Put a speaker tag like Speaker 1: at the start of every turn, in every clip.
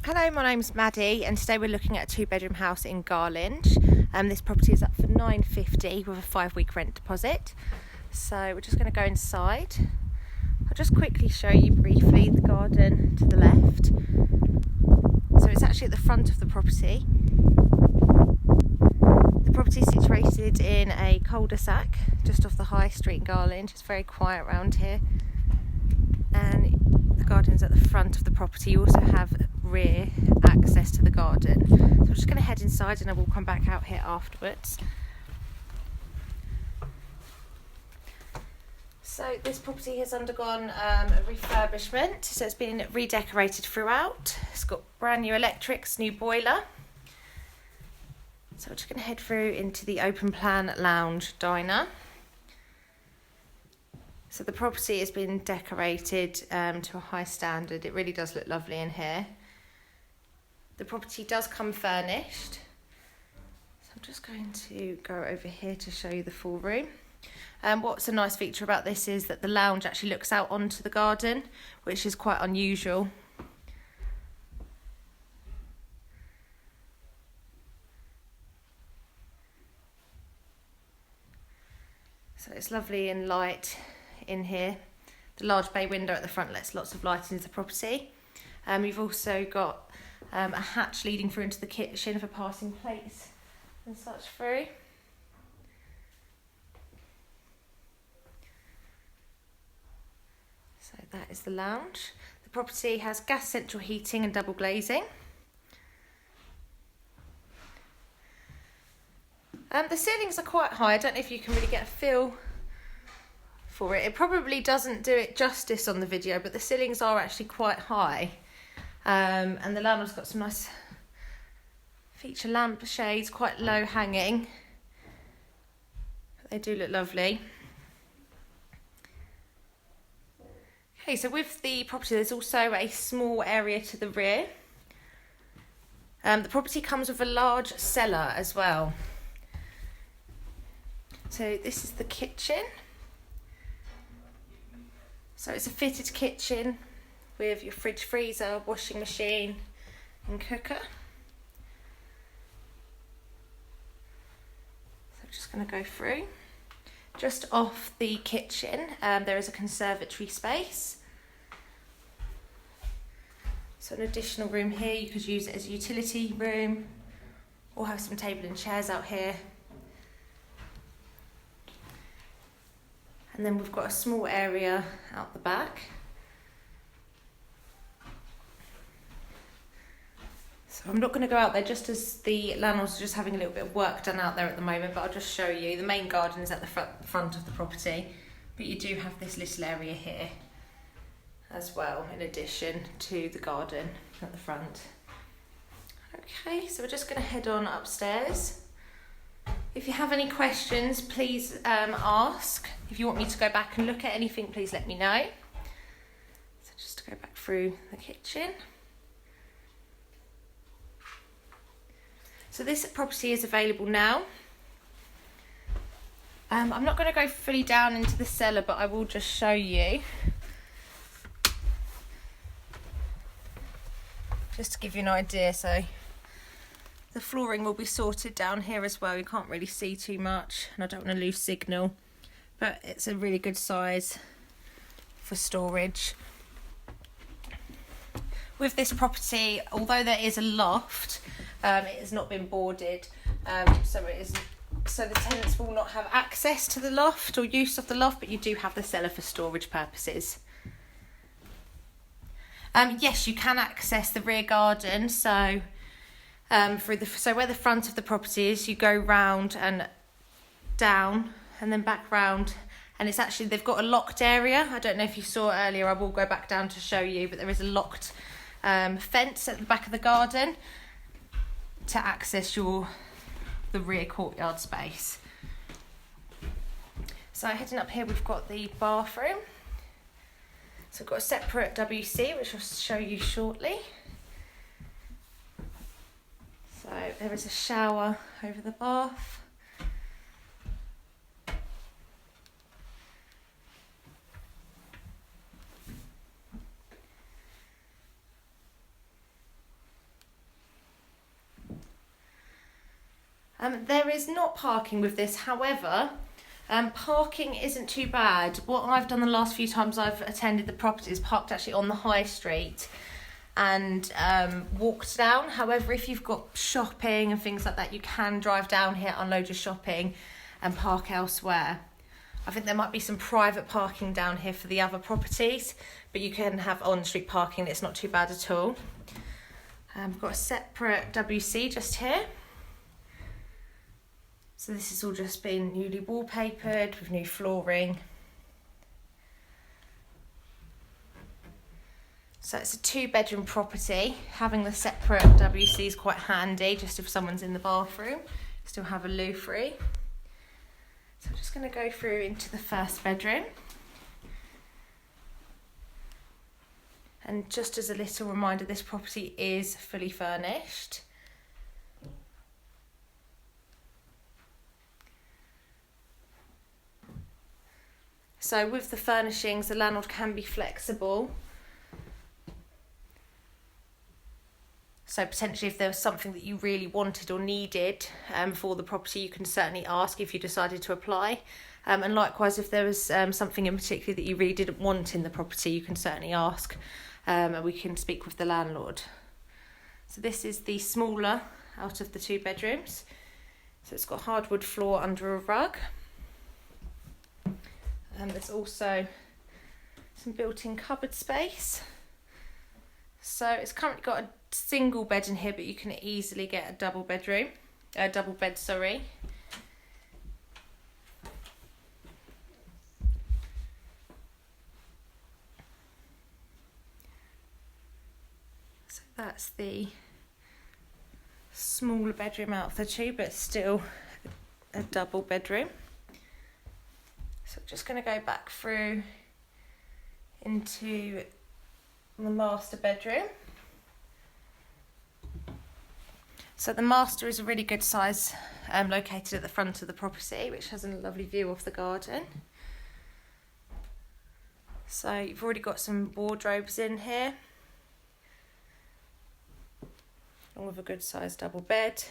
Speaker 1: Hello, my name's Maddie and today we're looking at a 2-bedroom house in Garlinge. This property is up for $950 with a 5-week rent deposit. So we're just going to go inside. I'll just quickly show you briefly the garden to the left. So it's actually at the front of the property. The property is situated in a cul-de-sac just off the high street in Garlinge. It's very quiet around here. And the garden's at the front of the property. You also have rear access to the garden. So I'm just going to head inside and I will come back out here afterwards. So this property has undergone a refurbishment. So it's been redecorated throughout. It's got brand new electrics, new boiler. So we're just going to head through into the open plan lounge diner. So the property has been decorated to a high standard. It really does look lovely in here. The property does come furnished. So I'm just going to go over here to show you the full room. What's a nice feature about this is that the lounge actually looks out onto the garden, which is quite unusual. So it's lovely and light in here. The large bay window at the front lets lots of light into the property. You've also got a hatch leading through into the kitchen for passing plates and such through. So that is the lounge. The property has gas central heating and double glazing. The ceilings are quite high. I don't know if you can really get a feel for it. It probably doesn't do it justice on the video, but the ceilings are actually quite high. And the landlord's got some nice feature lamp shades, quite low hanging. But they do look lovely. Okay, so with the property there's also a small area to the rear. The property comes with a large cellar as well. So this is the kitchen. So it's a fitted kitchen with your fridge, freezer, washing machine and cooker. So I'm just going to go through. Just off the kitchen there is a conservatory space. So an additional room here, you could use it as a utility room or have some table and chairs out here. And then we've got a small area out the back. So I'm not going to go out there just as the landlords are just having a little bit of work done out there at the moment, but I'll just show you. The main garden is at the front of the property, but you do have this little area here as well, in addition to the garden at the front. Okay, so we're just going to head on upstairs. If you have any questions, please ask. If you want me to go back and look at anything, please let me know. So just to go back through the kitchen. So this property is available now. I'm not going to go fully down into the cellar, but I will just show you. Just to give you an idea, so the flooring will be sorted down here as well. You can't really see too much and I don't want to lose signal, but it's a really good size for storage. With this property, although there is a loft, it has not been boarded, so the tenants will not have access to the loft or use of the loft, but you do have the cellar for storage purposes. Yes, you can access the rear garden, so where the front of the property is, you go round and down and then back round, and it's actually, they've got a locked area. I don't know if you saw earlier, I will go back down to show you, but there is a locked fence at the back of the garden to access the rear courtyard space. So heading up here, we've got the bathroom. So we've got a separate WC, which I'll show you shortly. So there is a shower over the bath. There is not parking with this, however, parking isn't too bad. What I've done the last few times I've attended the property is parked actually on the high street and walked down. However, if you've got shopping and things like that, you can drive down here, unload your shopping and park elsewhere. I think there might be some private parking down here for the other properties, but you can have on-street parking. It's not too bad at all. We've got a separate WC just here. So this has all just been newly wallpapered with new flooring. So it's a 2-bedroom property. Having the separate WC is quite handy, just if someone's in the bathroom. Still have a loo free. So I'm just going to go through into the first bedroom. And just as a little reminder, this property is fully furnished. So with the furnishings, the landlord can be flexible. So potentially if there was something that you really wanted or needed for the property, you can certainly ask if you decided to apply. And likewise, if there was something in particular that you really didn't want in the property, you can certainly ask and we can speak with the landlord. So this is the smaller out of the 2 bedrooms. So it's got hardwood floor under a rug. And there's also some built-in cupboard space. So it's currently got a single bed in here, but you can easily get a double bed, sorry. So that's the smaller bedroom out of the 2, but still a double bedroom. So I'm just going to go back through into the master bedroom. So the master is a really good size, located at the front of the property, which has a lovely view of the garden. So you've already got some wardrobes in here, along with a good sized double bed.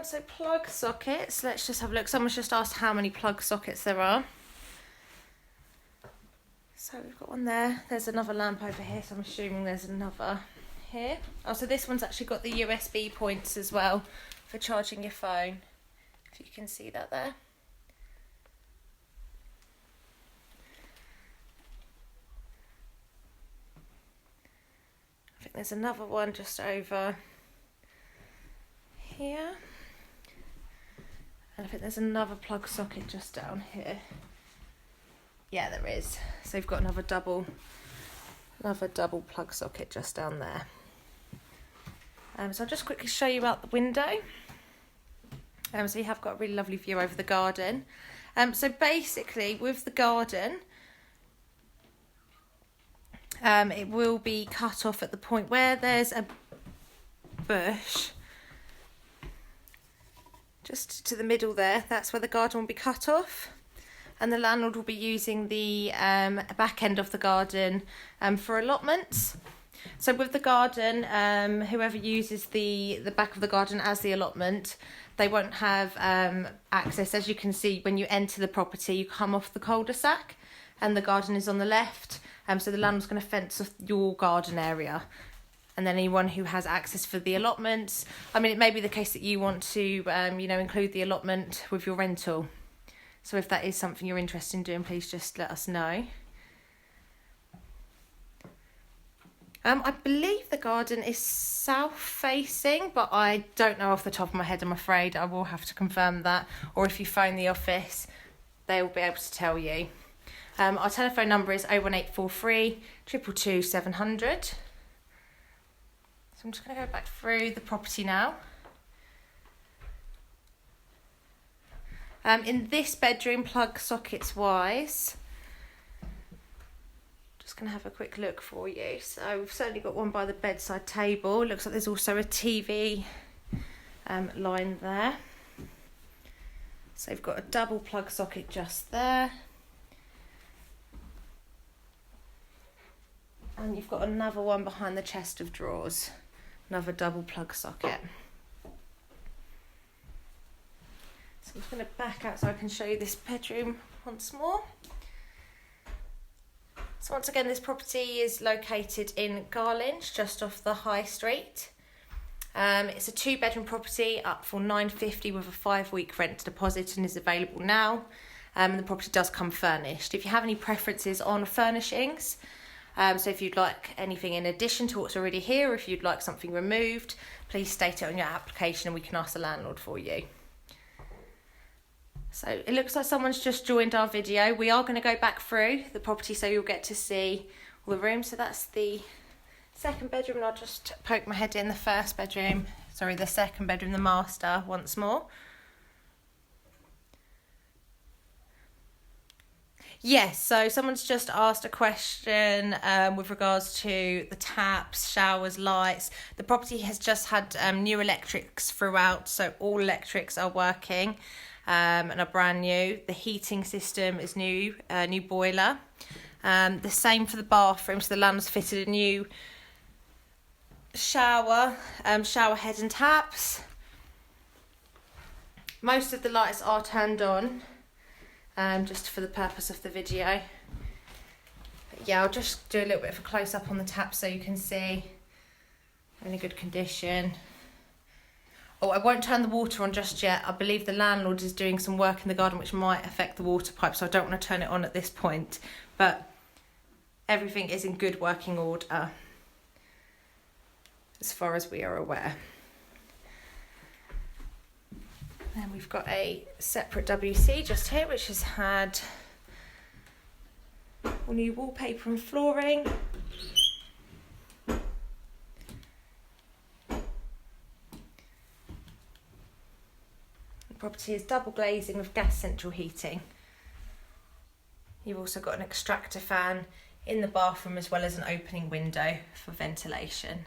Speaker 1: So plug sockets, let's just have a look. Someone's just asked how many plug sockets there are. So we've got one there. There's another lamp over here, so I'm assuming there's another here. Oh, so this one's actually got the USB points as well for charging your phone, if you can see that there. I think there's another one just over here. And I think there's another plug socket just down here. Yeah, there is. So you've got another double plug socket just down there. So I'll just quickly show you out the window. So you have got a really lovely view over the garden. So basically with the garden, it will be cut off at the point where there's a bush. Just to the middle there, that's where the garden will be cut off. And the landlord will be using the back end of the garden for allotments. So with the garden, whoever uses the back of the garden as the allotment, they won't have access. As you can see, when you enter the property, you come off the cul-de-sac and the garden is on the left. So the landlord's going to fence off your garden area. And then anyone who has access for the allotments, I mean, it may be the case that you want to, include the allotment with your rental. So if that is something you're interested in doing, please just let us know. I believe the garden is south facing, but I don't know off the top of my head, I'm afraid. I will have to confirm that. Or if you phone the office, they will be able to tell you. Our telephone number is 01843 222 700. So I'm just going to go back through the property now. In this bedroom, plug sockets wise, just going to have a quick look for you. So we've certainly got one by the bedside table. Looks like there's also a TV line there. So we've got a double plug socket just there. And you've got another one behind the chest of drawers, another double plug socket. So I'm just going to back out so I can show you this bedroom once more. So once again, this property is located in Garlinge, just off the high street. It's a 2-bedroom property up for $950 with a 5-week rent deposit and is available now. The property does come furnished. If you have any preferences on furnishings, so if you'd like anything in addition to what's already here, or if you'd like something removed, please state it on your application and we can ask the landlord for you. So it looks like someone's just joined our video. We are going to go back through the property so you'll get to see all the rooms. So that's the 2nd bedroom, and I'll just poke my head in the 1st bedroom, sorry, the 2nd bedroom, the master, once more. Yes, so someone's just asked a question with regards to the taps, showers, lights. The property has just had new electrics throughout, so all electrics are working and are brand new. The heating system is new, new boiler. The same for the bathroom, so the landlord's fitted a new shower, shower head and taps. Most of the lights are turned on. Just for the purpose of the video. But yeah, I'll just do a little bit of a close-up on the tap so you can see they're in a good condition. Oh, I won't turn the water on just yet. I believe the landlord is doing some work in the garden which might affect the water pipe, so I don't want to turn it on at this point. But everything is in good working order as far as we are aware. Then we've got a separate WC just here, which has had all new wallpaper and flooring. The property is double glazing with gas central heating. You've also got an extractor fan in the bathroom as well as an opening window for ventilation.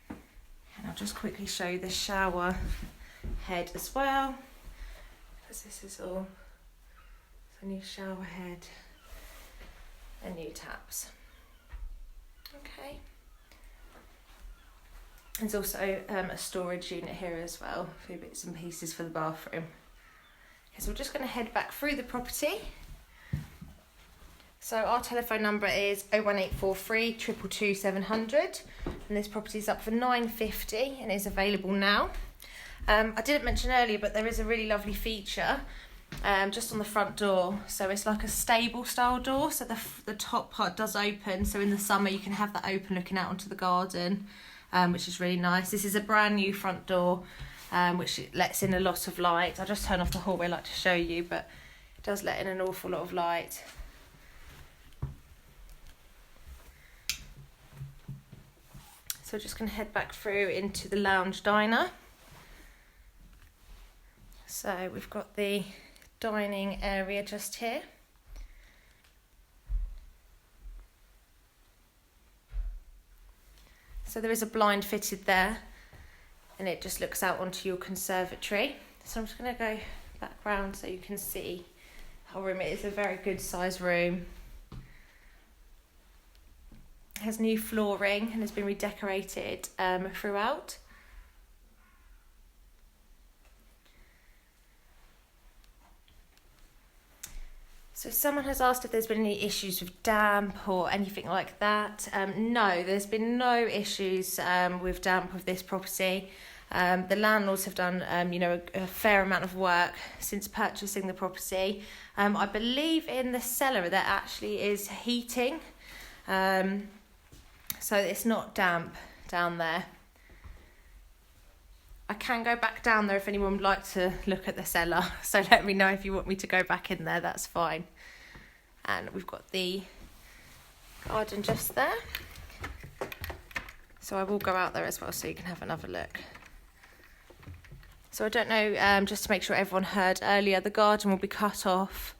Speaker 1: And I'll just quickly show you the shower head as well, because this is all a new shower head and new taps. Okay, there's also a storage unit here as well, a few bits and pieces for the bathroom. Okay, so we're just going to head back through the property. So our telephone number is 01843 222 700, and this property is up for $950 and is available now. I didn't mention earlier, but there is a really lovely feature just on the front door. So it's like a stable style door, so the top part does open, so in the summer you can have that open looking out onto the garden, which is really nice. This is a brand new front door, which lets in a lot of light. I'll just turn off the hallway I like to show you, but it does let in an awful lot of light. So we're just going to head back through into the lounge diner. So we've got the dining area just here. So there is a blind fitted there, and it just looks out onto your conservatory. So I'm just going to go back round so you can see our room. It is a very good size room. It has new flooring and has been redecorated throughout. So someone has asked if there's been any issues with damp or anything like that. No, there's been no issues with damp with this property. The landlords have done, a fair amount of work since purchasing the property. I believe in the cellar there actually is heating, so it's not damp down there. I can go back down there if anyone would like to look at the cellar, so let me know if you want me to go back in there, that's fine. And we've got the garden just there, so I will go out there as well so you can have another look. So I don't know, just to make sure everyone heard earlier, the garden will be cut off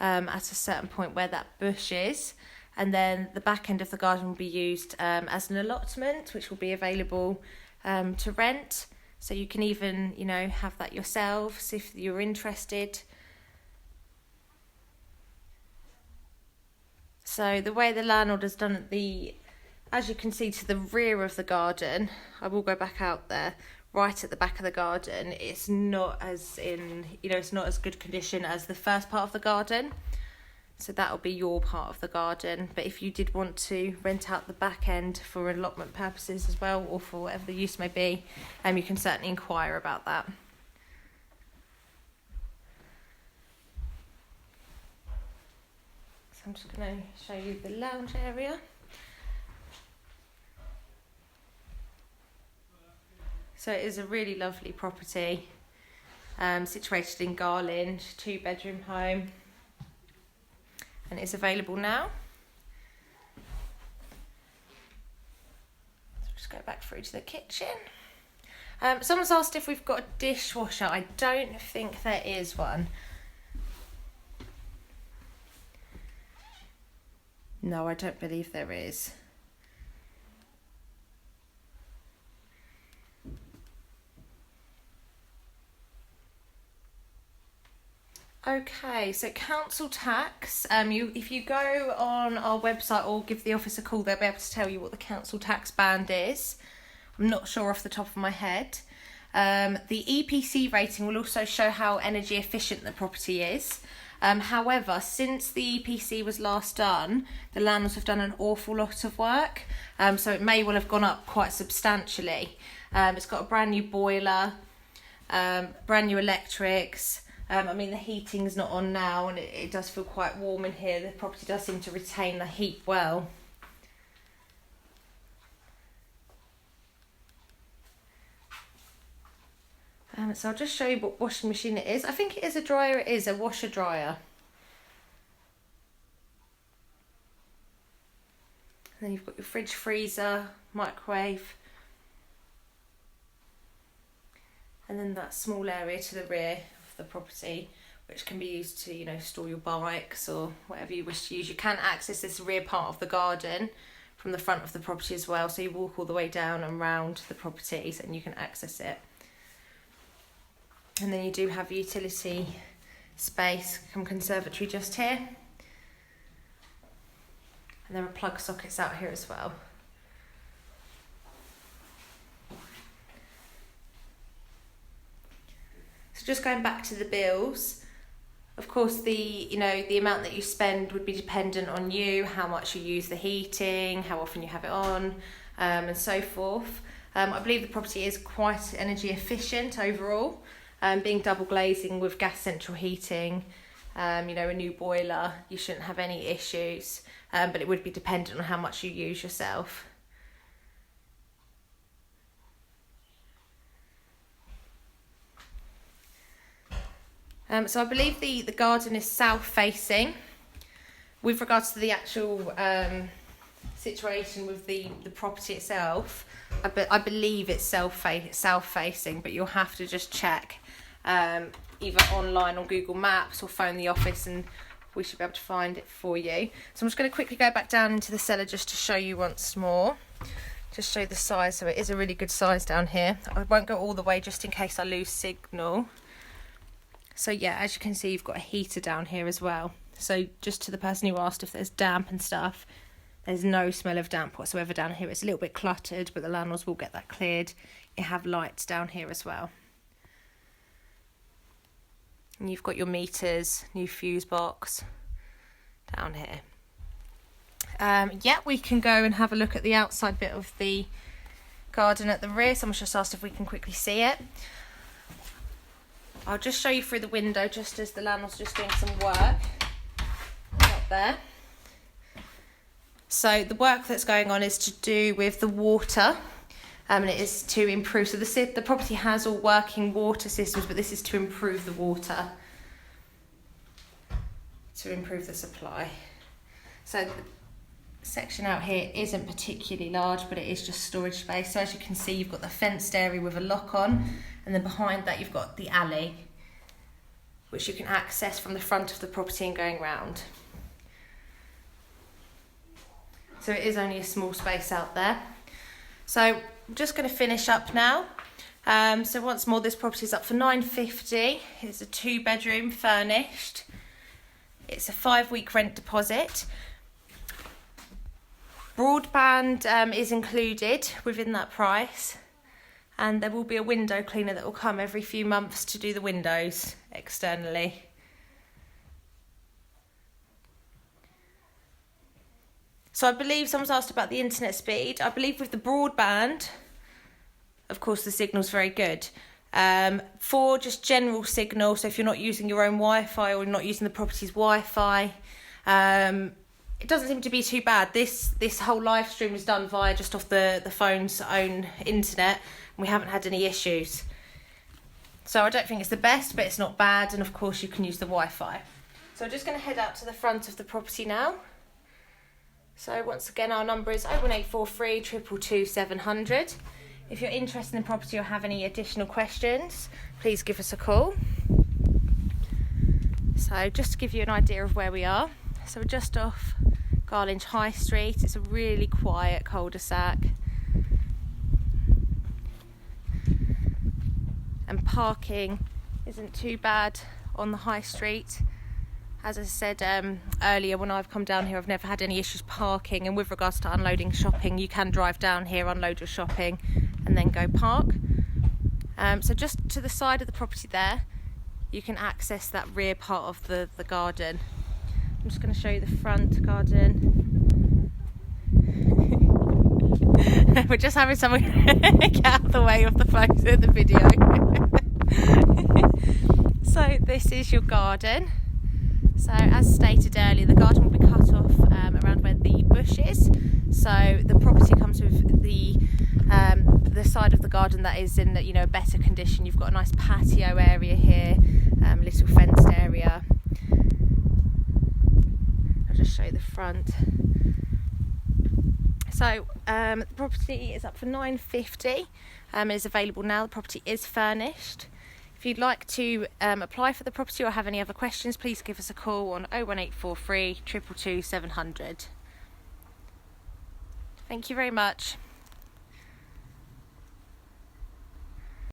Speaker 1: at a certain point where that bush is, and then the back end of the garden will be used as an allotment, which will be available to rent. So you can even, have that yourselves if you're interested. So the way the landlord has done the As you can see to the rear of the garden, I will go back out there, right at the back of the garden, it's not as it's not as good condition as the first part of the garden. So that'll be your part of the garden. But if you did want to rent out the back end for allotment purposes as well, or for whatever the use may be, you can certainly inquire about that. So I'm just going to show you the lounge area. So it is a really lovely property, situated in Garlinge, 2-bedroom home, and it's available now. So just go back through to the kitchen. Someone's asked if we've got a dishwasher. I don't think there is one. No, I don't believe there is. Okay, so council tax, if you go on our website or give the office a call, they'll be able to tell you what the council tax band is. I'm not sure off the top of my head. The EPC rating will also show how energy efficient the property is. However, since the EPC was last done, the landlords have done an awful lot of work, so it may well have gone up quite substantially. It's got a brand new boiler, brand new electrics. I mean, the heating's not on now, and it does feel quite warm in here. The property does seem to retain the heat well. So I'll just show you what washing machine it is. I think it is a dryer. It is a washer dryer. And then you've got your fridge, freezer, microwave. And then that small area to the rear of the property, which can be used to, store your bikes or whatever you wish to use. You can access this rear part of the garden from the front of the property as well. So you walk all the way down and round the properties and you can access it. And then you do have utility space from conservatory just here. And there are plug sockets out here as well. So just going back to the bills, of course the amount that you spend would be dependent on you, how much you use the heating, how often you have it on, and so forth. I believe the property is quite energy efficient overall, being double glazing with gas central heating, a new boiler, you shouldn't have any issues, but it would be dependent on how much you use yourself. So I believe the garden is south facing. With regards to the actual situation with the property itself, I believe it's south facing, but you'll have to just check either online on Google Maps or phone the office and we should be able to find it for you. So I'm just going to quickly go back down into the cellar just to show you once more. Just show the size, so it is a really good size down here. I won't go all the way just in case I lose signal. So yeah, as you can see, you've got a heater down here as well. So just to the person who asked if there's damp and stuff, there's no smell of damp whatsoever down here. It's a little bit cluttered, but the landlords will get that cleared. You have lights down here as well. And you've got your meters, new fuse box down here. Yeah, we can go and have a look at the outside bit of the garden at the rear. Someone's just asked if we can quickly see it. I'll just show you through the window just as the landlord's just doing some work up there. So the work that's going on is to do with the water, and it is to improve. So the property has all working water systems, but this is to improve the water, to improve the supply. So the section out here isn't particularly large, but it is just storage space. So as you can see, you've got the fenced area with a lock on, and then behind that you've got the alley, which you can access from the front of the property and going round. So it is only a small space out there. So I'm just going to finish up now. So once more, this property is up for $950. It's a 2-bedroom furnished. It's a 5-week rent deposit. Broadband is included within that price, and there will be a window cleaner that will come every few months to do the windows externally. So I believe someone's asked about the internet speed. I believe with the broadband, of course the signal's very good. For just general signal, so if you're not using your own Wi-Fi or not using the property's Wi-Fi, it doesn't seem to be too bad. This whole live stream is done via just off the phone's own internet, and we haven't had any issues. So I don't think it's the best, but it's not bad, and of course you can use the Wi-Fi. So I'm just going to head out to the front of the property now. So once again, our number is 01843 222 700. If you're interested in the property or have any additional questions, please give us a call. So just to give you an idea of where we are. So we're just off Garlinge High Street. It's a really quiet cul-de-sac. And parking isn't too bad on the high street. As I said earlier, when I've come down here, I've never had any issues parking. And with regards to unloading shopping, you can drive down here, unload your shopping, and then go park. So just to the side of the property there, you can access that rear part of the garden. I'm just going to show you the front garden. We're just having someone get out of the way of the photo of the video. So this is your garden. So as stated earlier, the garden will be cut off around where the bush is. So the property comes with the side of the garden that is in a better condition. You've got a nice patio area here, little fenced area. I'll just show you the front. So the property is up for $950. It is available now. The property is furnished. If you'd like to apply for the property or have any other questions, please give us a call on 01843 222 700. Thank you very much.